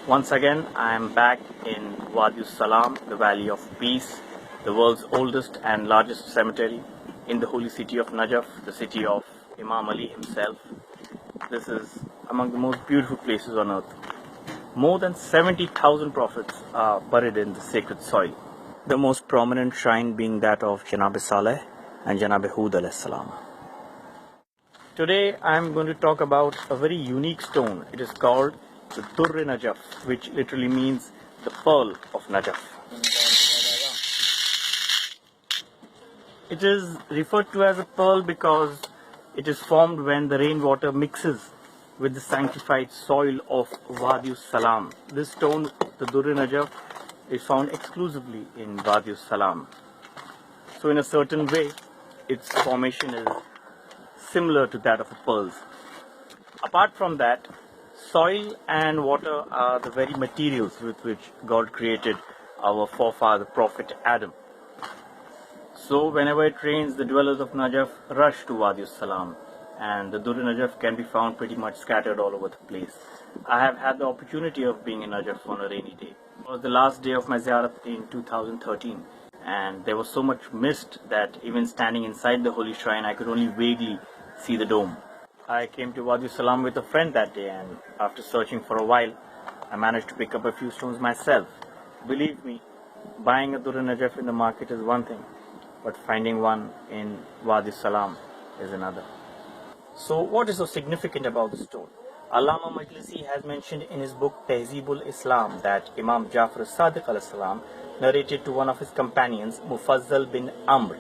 Once again, I am back in Wadi Salam, the Valley of Peace, the world's oldest and largest cemetery in the holy city of Najaf, the city of Imam Ali himself. This is among the most beautiful places on earth. More than 70,000 prophets are buried in the sacred soil. The most prominent shrine being that of Janab Saleh and Janab Hud alayhi salam. Today I am going to talk about a very unique stone. It is called the Durr-e-Najaf, which literally means the Pearl of Najaf. It is referred to as a pearl because it is formed when the rainwater mixes with the sanctified soil of Wadi Salam. This stone, the Durr-e-Najaf, is found exclusively in Wadi Salam. So in a certain way, its formation is similar to that of a pearl. Apart from that, soil and water are the very materials with which God created our forefather Prophet Adam. So whenever it rains, the dwellers of Najaf rush to Wadi Salam, and the Durr-e-Najaf can be found pretty much scattered all over the place. I have had the opportunity of being in Najaf on a rainy day. It was the last day of my ziyarat in 2013, and there was so much mist that even standing inside the holy shrine I could only vaguely see the dome. I came to Wadi Salam with a friend that day, and after searching for a while, I managed to pick up a few stones myself. Believe me, buying a Durr-e-Najaf in the market is one thing, but finding one in Wadi Salam is another. So what is so significant about the stone? Allama Majlisi has mentioned in his book Tehzeebul Islam that Imam Jafar as-Sadiq alayhi salam narrated to one of his companions, Mufazzal bin Amr,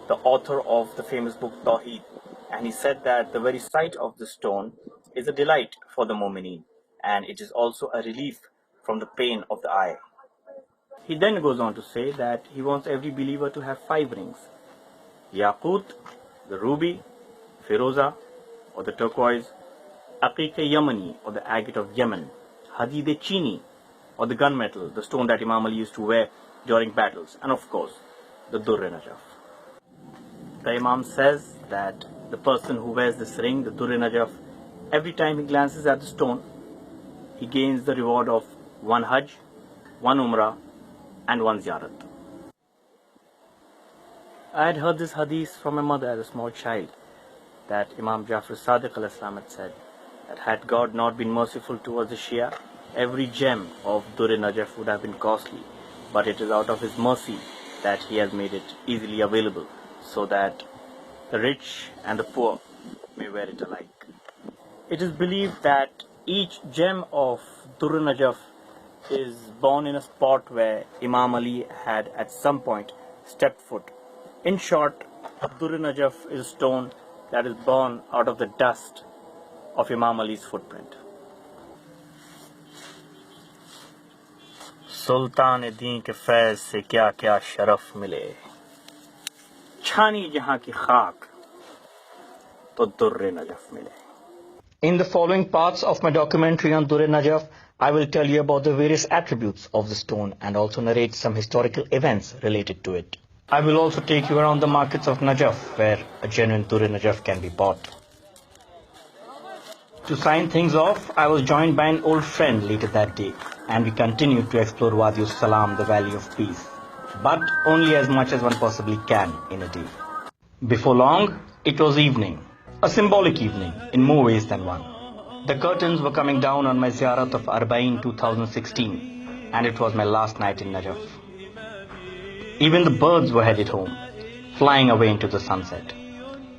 the author of the famous book Tawheed, and he said that the very sight of the stone is a delight for the mu'mineen, and it is also a relief from the pain of the eye. He then goes on to say that he wants every believer to have 5 rings: Yaqut, the ruby, Firoza, or the turquoise, Aqiq-e-Yamani, or the agate of Yemen, Hadid-e-Chini, or the gunmetal, the stone that Imam Ali used to wear during battles, and of course, the Durr-e-Najaf. The Imam says that the person who wears this ring, the Durr-e-Najaf, every time he glances at the stone, he gains the reward of 1 Hajj, 1 Umrah, and 1 Ziyarat. I had heard this hadith from my mother as a small child, that Imam Jafar as-Sadiq alayhi salam had said that had God not been merciful towards the Shia, every gem of Durr-e-Najaf would have been costly, but it is out of his mercy that he has made it easily available, so that the rich and the poor may wear it alike. It is believed that each gem of Durr-e-Najaf is born in a spot where Imam Ali had at some point stepped foot. In short, Durr-e-Najaf is a stone that is born out of the dust of Imam Ali's footprint. Sultan-e-Din ke faiz se kya kya sharaf mile, chhani jahan ki khak to Durr-e-Najaf mile. In the following parts of my documentary on Durr-e-Najaf, I will tell you about the various attributes of the stone and also narrate some historical events related to it. I will also take you around the markets of Najaf, where a genuine Durr-e-Najaf can be bought. To sign things off, I was joined by an old friend later that day, and we continued to explore Wadi Salam, the Valley of Peace, but only as much as one possibly can in a day. Before long, it was evening, a symbolic evening in more ways than one. The curtains were coming down on my ziyarat of Arba'in 2016, and it was my last night in Najaf. Even the birds were headed home, flying away into the sunset.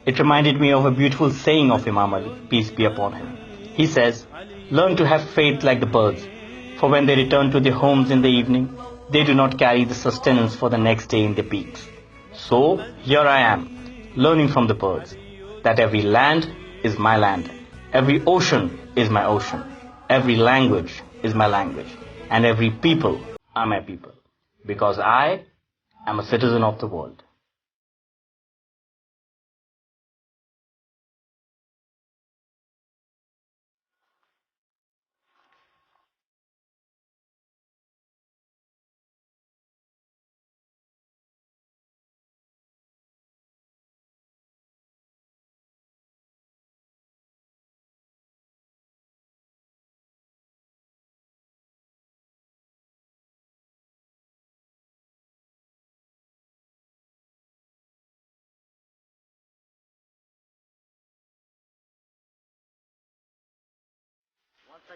It reminded me of a beautiful saying of Imam Ali, peace be upon him. He says, "Learn to have faith like the birds, for when they return to their homes in the evening, they do not carry the sustenance for the next day in their beaks." So, here I am, learning from the birds, that every land is my land, every ocean is my ocean, every language is my language, and every people are my people, because I am a citizen of the world.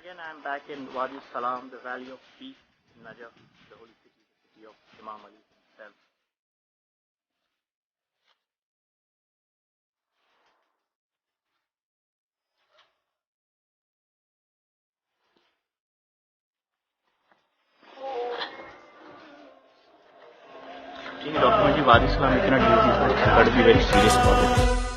again I am back in Wadi Salam, the Valley of Peace in Najaf, the holy city, the city of Imam Ali himself. Taking a documentary Wadi Salam, you cannot use these words. You got to be very serious about it.